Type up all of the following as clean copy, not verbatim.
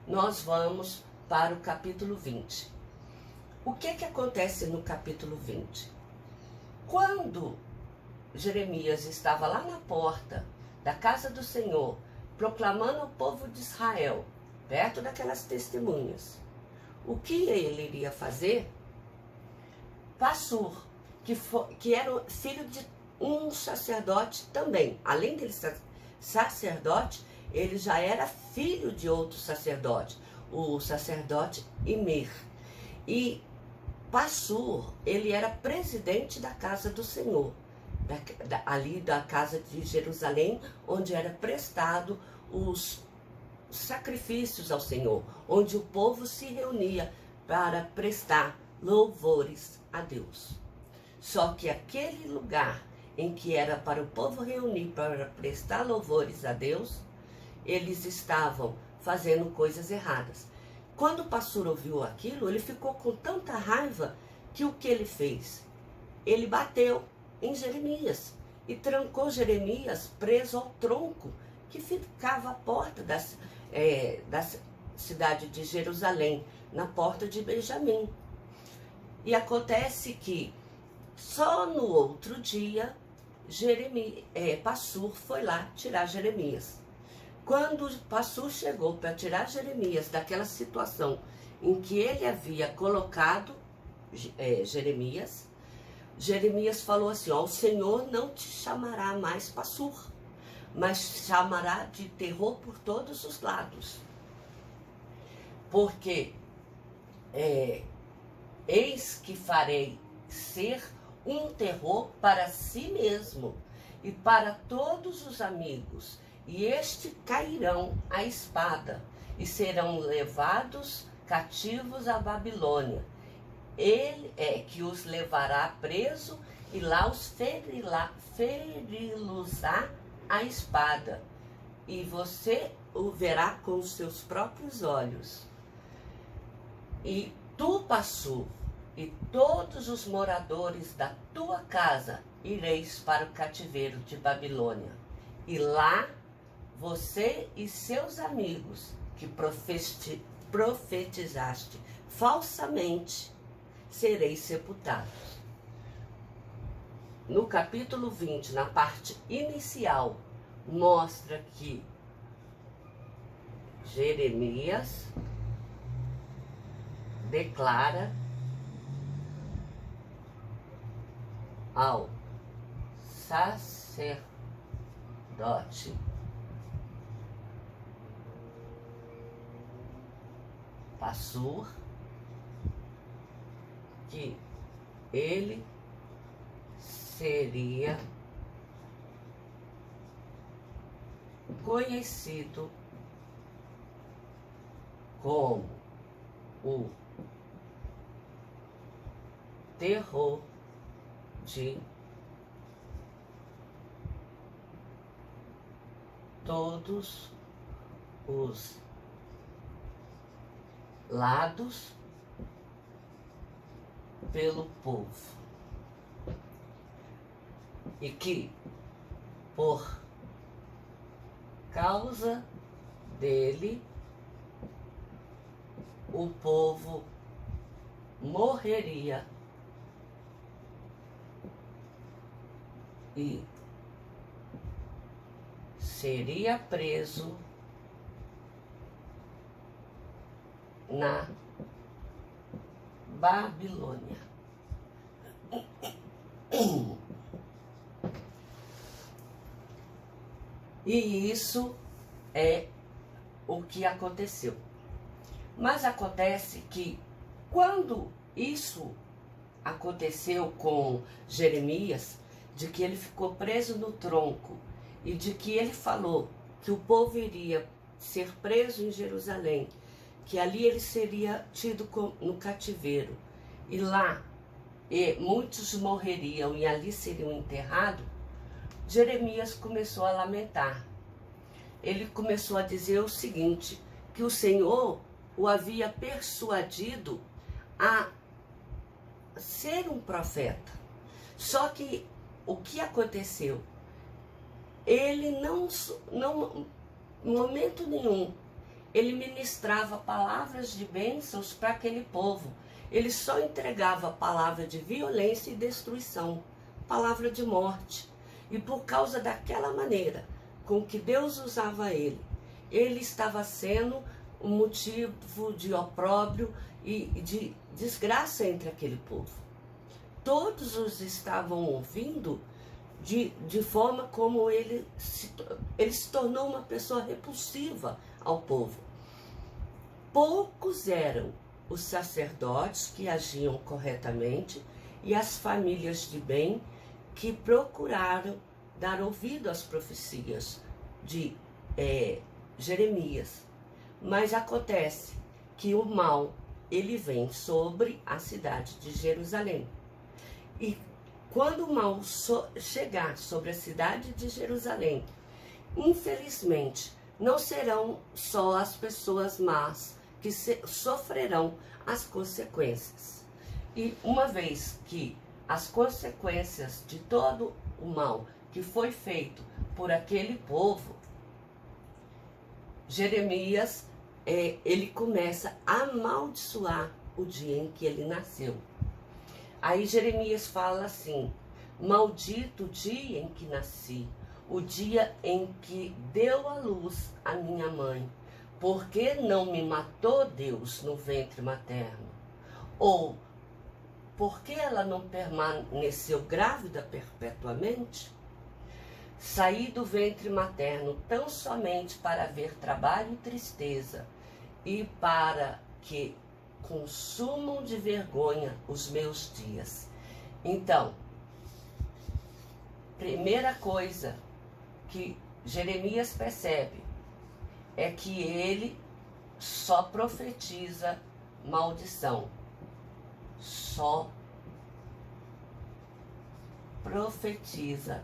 nós vamos para o capítulo 20. O que acontece no capítulo 20? Quando Jeremias estava lá na porta da casa do Senhor, proclamando ao povo de Israel, perto daquelas testemunhas, o que ele iria fazer? Passur, que era filho de um sacerdote também, além dele ser sacerdote, ele já era filho de outro sacerdote, o sacerdote Imer. E Passur, ele era presidente da casa do Senhor, ali da casa de Jerusalém, onde era prestado os sacrifícios ao Senhor, onde o povo se reunia para prestar louvores a Deus. Só que aquele lugar em que era para o povo reunir para prestar louvores a Deus, eles estavam fazendo coisas erradas. Quando o pastor ouviu aquilo, ele ficou com tanta raiva que o que ele fez? Ele bateu em Jeremias e trancou Jeremias preso ao tronco que ficava à porta da cidade de Jerusalém, na porta de Benjamim. E acontece que só no outro dia, Passur foi lá tirar Jeremias. Quando Passur chegou para tirar Jeremias daquela situação em que ele havia colocado Jeremias, Jeremias falou assim: ó, o Senhor não te chamará mais Passur, mas chamará de terror por todos os lados. Porque eis que farei ser um terror para si mesmo e para todos os amigos, e este cairão à espada e serão levados cativos à Babilônia. Ele é que os levará preso e lá os feri-los-á a espada, e você o verá com os seus próprios olhos. E tu, Passur, e todos os moradores da tua casa ireis para o cativeiro de Babilônia, e lá você e seus amigos que profetizaste falsamente sereis sepultados. No capítulo 20, na parte inicial, mostra que Jeremias declara ao sacerdote Passur que ele seria conhecido como o terror de todos os lados pelo povo, e que por causa dele o povo morreria e seria preso na Babilônia. E isso é o que aconteceu. Mas acontece que quando isso aconteceu com Jeremias, de que ele ficou preso no tronco e de que ele falou que o povo iria ser preso em Jerusalém, que ali ele seria tido no cativeiro, e lá muitos morreriam e ali seriam enterrados, Jeremias começou a lamentar. Ele começou a dizer o seguinte, que o Senhor o havia persuadido a ser um profeta. Só que o que aconteceu? Ele não, em momento nenhum, ele ministrava palavras de bênçãos para aquele povo. Ele só entregava palavra de violência e destruição, palavra de morte. E por causa daquela maneira com que Deus usava ele, ele estava sendo um motivo de opróbrio e de desgraça entre aquele povo. Todos os estavam ouvindo de forma como ele se tornou uma pessoa repulsiva ao povo. Poucos eram os sacerdotes que agiam corretamente e as famílias de bem que procuraram dar ouvido às profecias de Jeremias. Mas acontece que o mal, ele vem sobre a cidade de Jerusalém. E quando o mal chegar sobre a cidade de Jerusalém, infelizmente, não serão só as pessoas más que sofrerão as consequências. E uma vez que as consequências de todo o mal que foi feito por aquele povo, Jeremias, ele começa a amaldiçoar o dia em que ele nasceu. Aí Jeremias fala assim: maldito o dia em que nasci, o dia em que deu à luz a minha mãe. Por que não me matou Deus no ventre materno? Ou, por que ela não permaneceu grávida perpetuamente? Saí do ventre materno tão somente para ver trabalho e tristeza, e para que consumam de vergonha os meus dias. Então, primeira coisa que Jeremias percebe é que ele só profetiza maldição. Só profetiza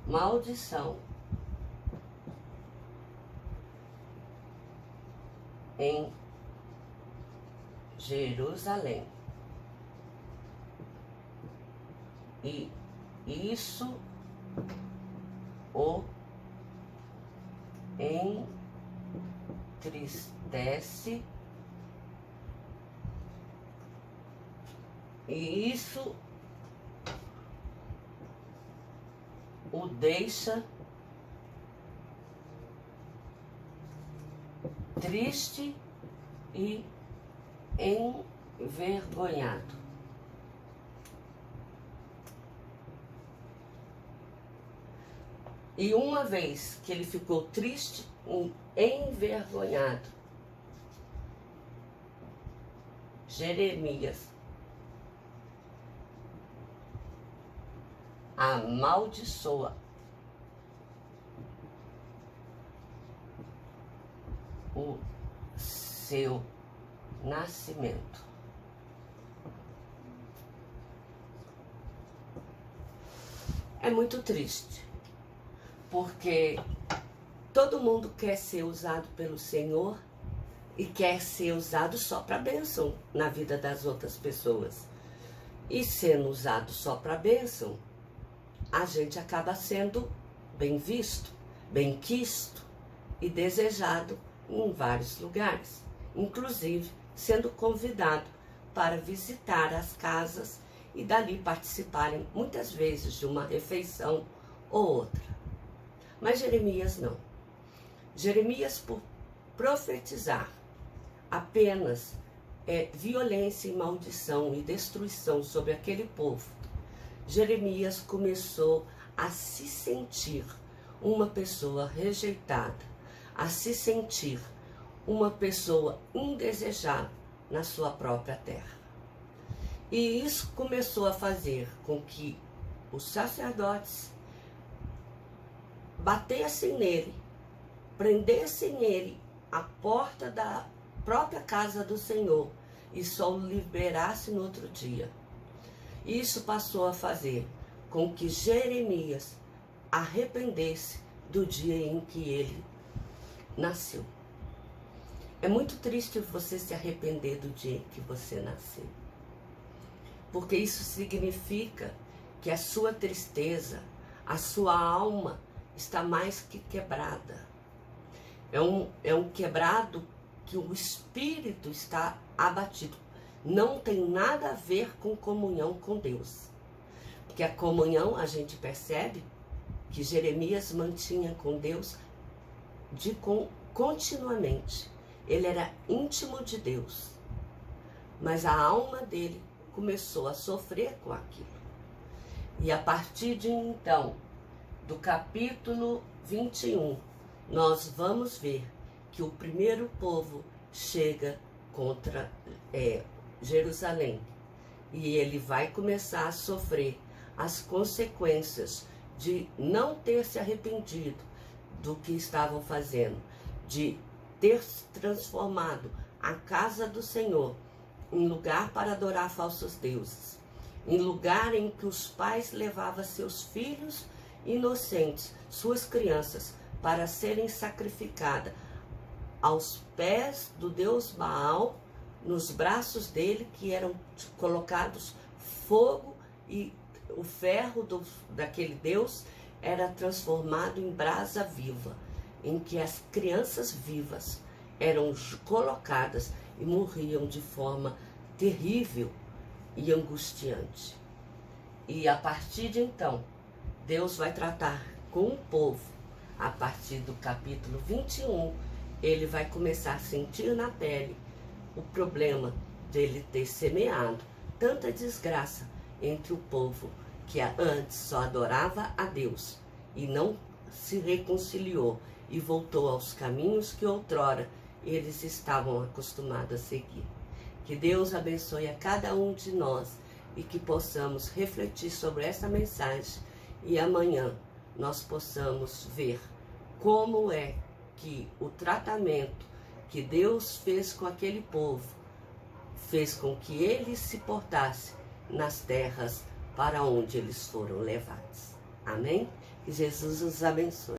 maldição em Jerusalém. E isso o entristece, e isso o deixa triste e envergonhado. E uma vez que ele ficou triste e envergonhado, Jeremias amaldiçoa o seu nascimento. É muito triste, porque todo mundo quer ser usado pelo Senhor e quer ser usado só para bênção na vida das outras pessoas. E sendo usado só para bênção, a gente acaba sendo bem visto, bem quisto e desejado em vários lugares, inclusive sendo convidado para visitar as casas e dali participarem muitas vezes de uma refeição ou outra. Mas Jeremias não. Jeremias, por profetizar apenas violência e maldição e destruição sobre aquele povo, Jeremias começou a se sentir uma pessoa rejeitada, a se sentir uma pessoa indesejada na sua própria terra. E isso começou a fazer com que os sacerdotes batessem nele, prendessem ele à porta da própria casa do Senhor e só o liberasse no outro dia. Isso passou a fazer com que Jeremias arrependesse do dia em que ele nasceu. É muito triste você se arrepender do dia em que você nasceu, porque isso significa que a sua tristeza, A sua alma está mais que quebrada. É um quebrado que o espírito está abatido. Não tem nada a ver com comunhão com Deus. Porque a comunhão, a gente percebe que Jeremias mantinha com Deus continuamente. Ele era íntimo de Deus. Mas a alma dele começou a sofrer com aquilo. E a partir de então, do capítulo 21, nós vamos ver que o primeiro povo chega contra Jerusalém. E ele vai começar a sofrer as consequências de não ter se arrependido do que estavam fazendo, de ter transformado a casa do Senhor em lugar para adorar falsos deuses, em lugar em que os pais levavam seus filhos inocentes, suas crianças, para serem sacrificadas aos pés do deus Baal, nos braços dele, que eram colocados fogo, e o ferro daquele deus era transformado em brasa viva, em que as crianças vivas eram colocadas e morriam de forma terrível e angustiante. E a partir de então, Deus vai tratar com o povo. A partir do capítulo 21, ele vai começar a sentir na pele o problema dele ter semeado tanta desgraça entre o povo que antes só adorava a Deus e não se reconciliou e voltou aos caminhos que outrora eles estavam acostumados a seguir. Que Deus abençoe a cada um de nós e que possamos refletir sobre essa mensagem e amanhã nós possamos ver como é que o tratamento que Deus fez com aquele povo fez com que eles se portassem nas terras para onde eles foram levados. Amém? Que Jesus os abençoe.